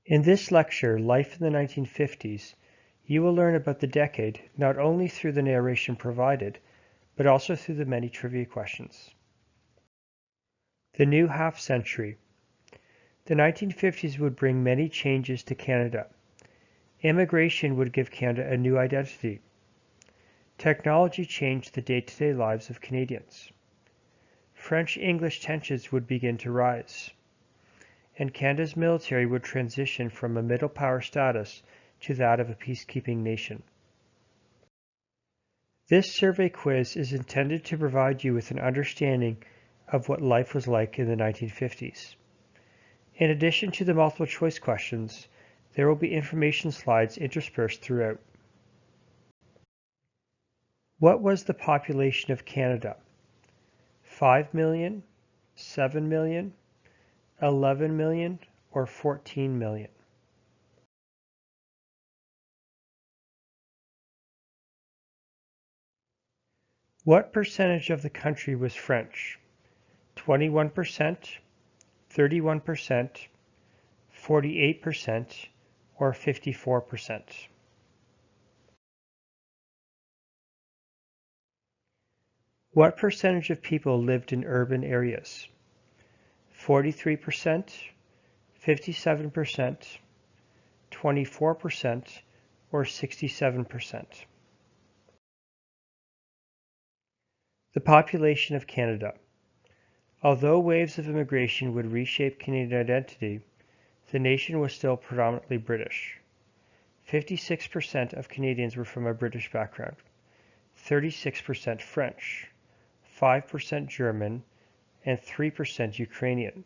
In this lecture, Life in the 1950s, you will learn about the decade not only through the narration provided, but also through the many trivia questions. The new half-century. The 1950s would bring many changes to Canada. Immigration would give Canada a new identity. Technology changed the day-to-day lives of Canadians. French-English tensions would begin to rise, and Canada's military would transition from a middle power status to that of a peacekeeping nation. This survey quiz is intended to provide you with an understanding of what life was like in the 1950s. In addition to the multiple choice questions, there will be information slides interspersed throughout. What was the population of Canada? 5 million, 7 million, 11 million, or 14 million? What percentage of the country was French? 21%, 31%, 48%, or 54%? What percentage of people lived in urban areas? 43%, 57%, 24%, or 67%? The population of Canada. Although waves of immigration would reshape Canadian identity, the nation was still predominantly British. 56% of Canadians were from a British background, 36% French, 5% German, and 3% Ukrainian.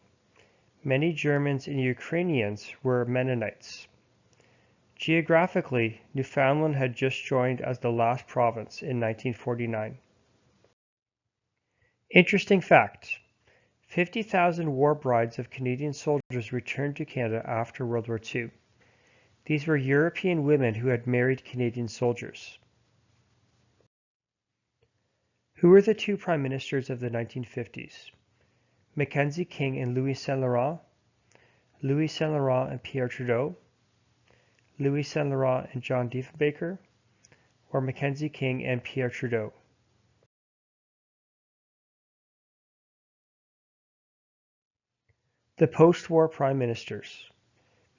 Many Germans and Ukrainians were Mennonites. Geographically, Newfoundland had just joined as the last province in 1949. Interesting fact: 50,000 war brides of Canadian soldiers returned to Canada after World War II. These were European women who had married Canadian soldiers. Who were the two prime ministers of the 1950s? Mackenzie King and Louis Saint-Laurent, Louis Saint-Laurent and Pierre Trudeau, Louis Saint-Laurent and John Diefenbaker, or Mackenzie King and Pierre Trudeau? The post-war prime ministers.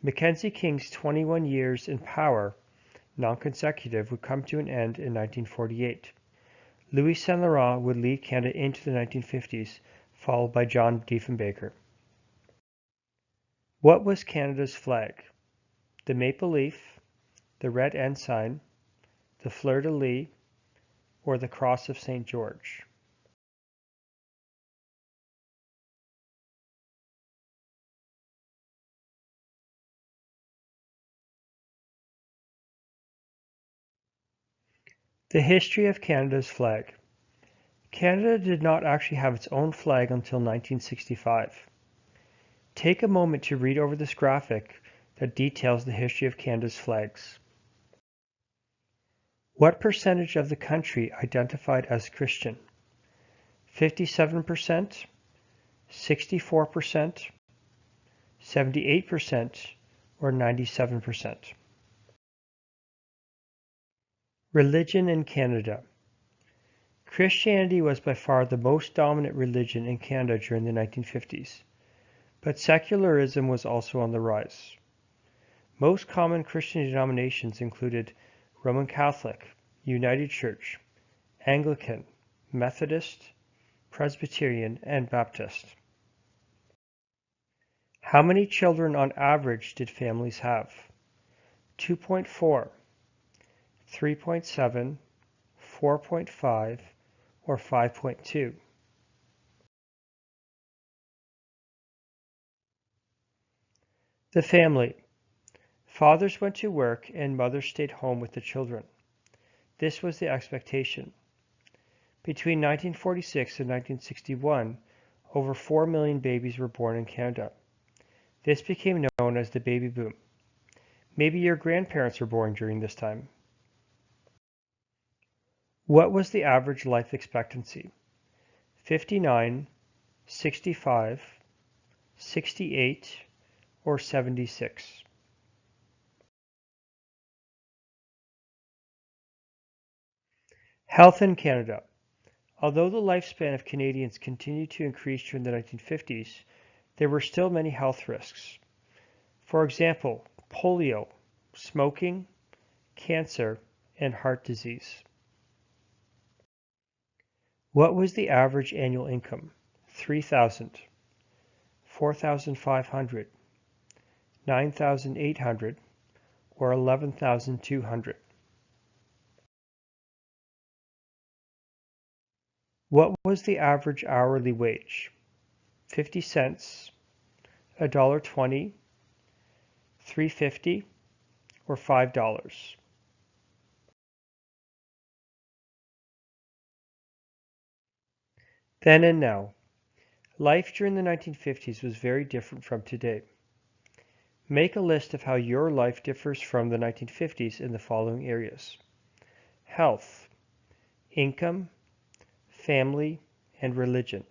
Mackenzie King's 21 years in power, non-consecutive, would come to an end in 1948. Louis Saint-Laurent would lead Canada into the 1950s, followed by John Diefenbaker. What was Canada's flag? The maple leaf, the red ensign, the fleur-de-lis, or the cross of St. George? The history of Canada's flag. Canada did not actually have its own flag until 1965. Take a moment to read over this graphic that details the history of Canada's flags. What percentage of the country identified as Christian? 57%, 64%, 78%, or 97%? Religion in Canada. Christianity was by far the most dominant religion in Canada during the 1950s, but secularism was also on the rise. Most common Christian denominations included Roman Catholic, United Church, Anglican, Methodist, Presbyterian, and Baptist. How many children on average did families have? 2.4, 3.7, 4.5, or 5.2? The family. Fathers went to work and mothers stayed home with the children. This was the expectation. Between 1946 and 1961, over 4 million babies were born in Canada. This became known as the baby boom. Maybe your grandparents were born during this time. What was the average life expectancy? 59, 65, 68, or 76? Health in Canada. Although the lifespan of Canadians continued to increase during the 1950s, there were still many health risks. For example, polio, smoking, cancer, and heart disease. What was the average annual income? 3,000, 4,500, 9,800, or 11,200. What was the average hourly wage? 50 cents, $1.20, $3.50, or $5. Then and now. Life during the 1950s was very different from today. Make a list of how your life differs from the 1950s in the following areas: health, income, family, and religion.